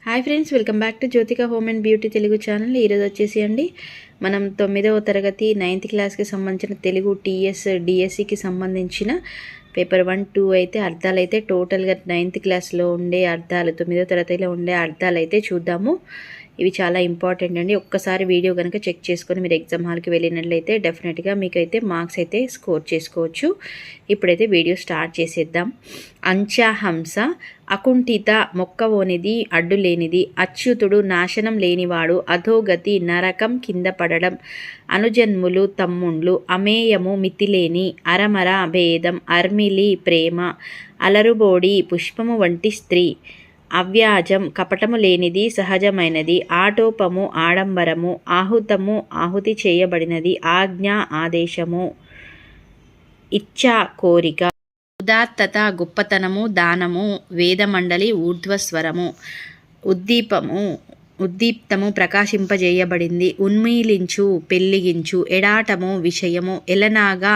Hi friends, welcome back to Jyothika home and beauty Telugu channel. ఈరోజు వచ్చేసి అండి మనం 9వ తరగతి 9th క్లాస్కి సంబంధించిన తెలుగు టీఎస్ డిఎస్సికి సంబంధించిన పేపర్ 1, 2 అయితే అర్థాలు అయితే టోటల్గా 9th క్లాస్లో ఉండే అర్థాలు 9వ తరగతిలో ఉండే అర్థాలు అయితే చూద్దాము. ఇవి చాలా ఇంపార్టెంట్ అండి. ఒక్కసారి వీడియో కనుక చెక్ చేసుకొని మీరు ఎగ్జామ్ హాల్కి వెళ్ళినట్లయితే డెఫినెట్గా మీకైతే మార్క్స్ అయితే స్కోర్ చేసుకోవచ్చు. ఇప్పుడైతే వీడియో స్టార్ట్ చేసేద్దాం. అంచహంస అకుంఠిత మొక్కవోనిది అడ్డులేనిది, అచ్యుతుడు నాశనం లేనివాడు, అధోగతి నరకం కింద పడడం, అనుజన్ములు తమ్ముండ్లు, అమేయము మితిలేని, అరమర భేదం, అర్మిలి ప్రేమ, అలరుబోడి పుష్పము వంటి స్త్రీ, అవ్యాజం కపటము లేనిది సహజమైనది, ఆటోపము ఆడంబరము, ఆహుతము ఆహుతి చేయబడినది, ఆజ్ఞ ఆదేశము, ఇచ్ఛా కోరిక, ఉదాత్తత గొప్పతనము, దానము, వేదమండలి ఊర్ధ్వస్వరము, ఉద్దీప్తము ప్రకాశింపజేయబడింది, ఉన్మీలించు పెళ్లిగించు, ఎడాటము విషయము, ఎలనాగా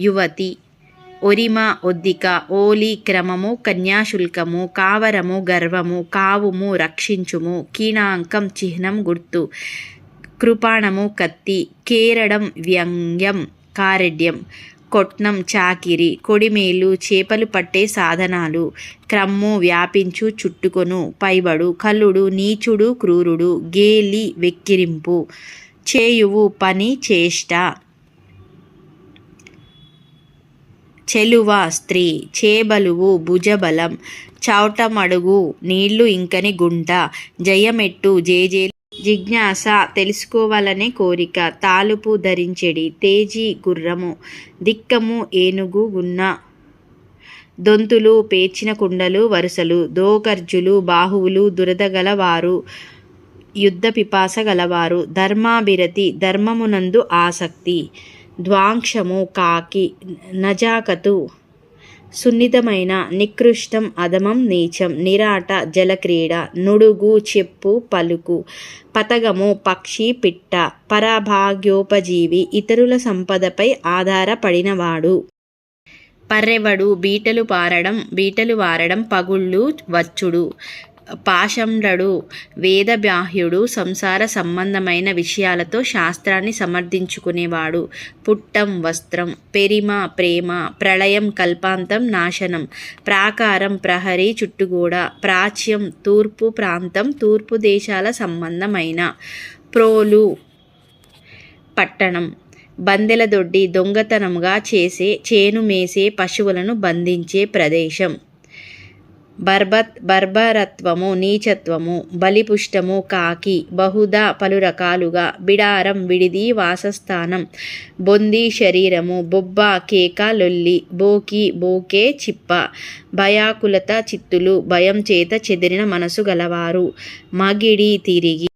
యువతి, ఒరిమ ఒద్దిక, ఓలి క్రమము, కన్యాశుల్కము, కావరము గర్వము, కావుము రక్షించుము, కీణాంకం చిహ్నం గుర్తు, కృపాణము కత్తి, కేరడం వ్యంగ్యం కారెడ్యం, కొట్నం చాకిరి, కొడిమేలు చేపలు పట్టే సాధనాలు, క్రమ్ము వ్యాపించు చుట్టుకొను, పైబడు కల్లుడు నీచుడు క్రూరుడు, గేలి వెక్కిరింపు, చేయువు పని చేష్ట, చెలువ స్త్రీ, చేబలువు భుజబలం, చౌటమడుగు నీళ్లు ఇంకని గుంట, జయమెట్టు జేజేలు జిజ్ఞాస తెలుసుకోవాలనే కోరిక, తాలుపు ధరించెడి, తేజీ గుర్రము, దిక్కము ఏనుగు గున్న, దొంతులు పేర్చిన కుండలు వరుసలు, దోకర్జులు బాహువులు దురదగల వారు, యుద్ధ పిపాస గలవారు, ధర్మాభిరతి ధర్మమునందు ఆసక్తి, ద్వాంక్షము కాకి, నజాకతు సున్నితమైన, నికృష్టం అధమం నీచం, నిరాట జలక్రీడ, నుడుగు చెప్పు పలుకు, పతగము పక్షి పిట్ట, పరభాగ్యోపజీవి ఇతరుల సంపదపై ఆధారపడినవాడు, పర్రెవడు బీటలు వారడం పగుళ్ళు వచ్చుడు, పాషండడు వేదబాహ్యుడు సంసార సంబంధమైన విషయాలతో శాస్త్రాన్ని సమర్థించుకునేవాడు, పుట్టం వస్త్రం, పెరిమ ప్రేమ, ప్రళయం కల్పాంతం నాశనం, ప్రాకారం ప్రహరీ చుట్టుగోడ, ప్రాచ్యం తూర్పు ప్రాంతం తూర్పు దేశాల సంబంధమైన, ప్రోలు పట్టణం, బందెల దొడ్డి దొంగతనంగా చేసే చేను మేసే పశువులను బంధించే ప్రదేశం, బర్బరత్వము నీచత్వము, బలిపుష్టము కాకి, బహుదా పలు రకాలుగా, బిడారం విడిది వాసస్థానం, బొంది శరీరము, బొబ్బ కేక లొల్లి, బోకి బోకే చిప్ప, భయాకులత చిత్తులు భయం చేత చెదిరిన మనసు గలవారు, మగిడి తిరిగి,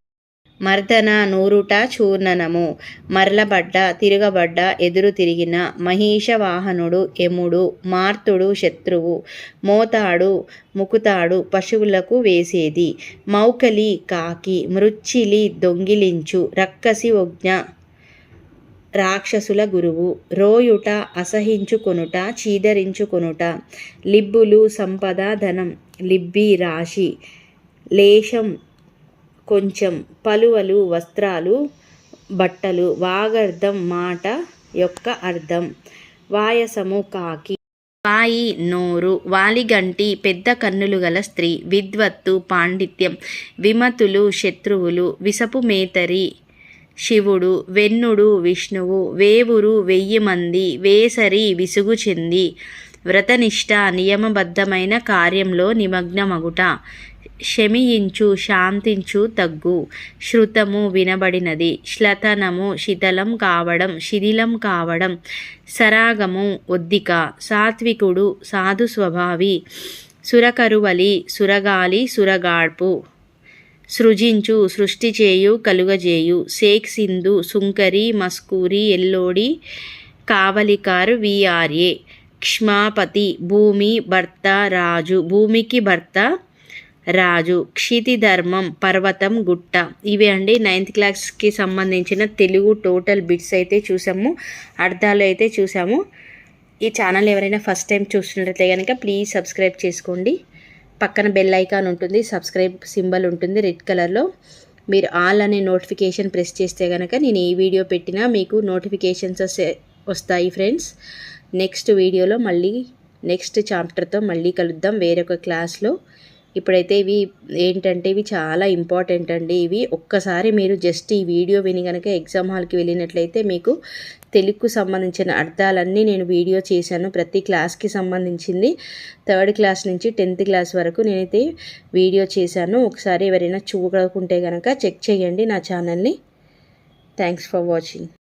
మర్దన నూరుట చూర్ణనము, మరలబడ్డ తిరగబడ్డ ఎదురు తిరిగిన, మహిషవాహనుడు యముడు, మార్తుడు శత్రువు, మోతాడు ముకుతాడు పశువులకు వేసేది, మౌకలి కాకి, మృచ్చిలి దొంగిలించు, రక్కసి ఒజ్ఞ రాక్షసుల గురువు, రోయుట అసహించుకొనుట చీదరించుకొనుట, లిబ్బులు సంపద ధనం, లిబ్బి రాశి, లేశం కొంచెం, పలువలు వస్త్రాలు బట్టలు, వాగర్థం మాట యొక్క అర్థం, వాయసము కాకి, వాయి నోరు, వాలిగంటి పెద్ద కన్నులు గల స్త్రీ, విద్వత్తు పాండిత్యం, విమతులు శత్రువులు, విసపు మేతరి శివుడు, వెన్నుడు విష్ణువు, వేవురు 1000 మంది, వేసరి విసుగు చెంది, వ్రతనిష్ట నియమబద్ధమైన కార్యంలో నిమగ్నమగుట, శమియించు శాంతించు తగ్గు, శృతము వినబడినది, శ్లతనము శిథిలం కావడం, సరాగము ఒద్దిక, సాత్వికుడు సాధు స్వభావి, సురకరువలి సురగాలి సురగాడ్పు, సృజించు సృష్టి చేయు కలుగజేయు, శేఖ్ సింధు సుంకరి మస్కూరి ఎల్లోడి కావలికారు విఆర్ఏ, క్ష్మాపతి భూమి భర్త రాజు, భూమికి భర్త రాజు, క్షితిధర్మం పర్వతం గుట్ట. ఇవి అండి 9th క్లాస్కి సంబంధించిన తెలుగు టోటల్ బిట్స్ అయితే చూసాము, అర్థాలు అయితే చూసాము. ఈ ఛానల్ ఎవరైనా ఫస్ట్ టైం చూస్తున్నట్లయితే కనుక ప్లీజ్ సబ్స్క్రైబ్ చేసుకోండి. పక్కన బెల్ ఐకాన్ ఉంటుంది, సబ్స్క్రైబ్ సింబల్ ఉంటుంది రెడ్ కలర్లో. మీరు ఆల్ అనే నోటిఫికేషన్ ప్రెస్ చేస్తే కనుక నేను ఏ వీడియో పెట్టినా మీకు నోటిఫికేషన్స్ వస్తాయి ఫ్రెండ్స్. నెక్స్ట్ వీడియోలో మళ్ళీ నెక్స్ట్ చాప్టర్తో మళ్ళీ కలుద్దాం వేరొక క్లాస్లో. ఇప్పుడైతే ఇవి ఏంటంటే ఇవి చాలా ఇంపార్టెంట్ అండి. ఇవి ఒక్కసారి మీరు జస్ట్ ఈ వీడియో విని కనుక ఎగ్జామ్ హాల్కి వెళ్ళినట్లయితే మీకు తెలుగుకు సంబంధించిన అర్థాలన్నీ నేను వీడియో చేశాను. ప్రతి క్లాస్కి సంబంధించింది 3rd క్లాస్ నుంచి 10th క్లాస్ వరకు నేనైతే వీడియో చేశాను. ఒకసారి ఎవరైనా చూడకుంటే కనుక చెక్ చేయండి నా ఛానల్ని. Thanks for watching.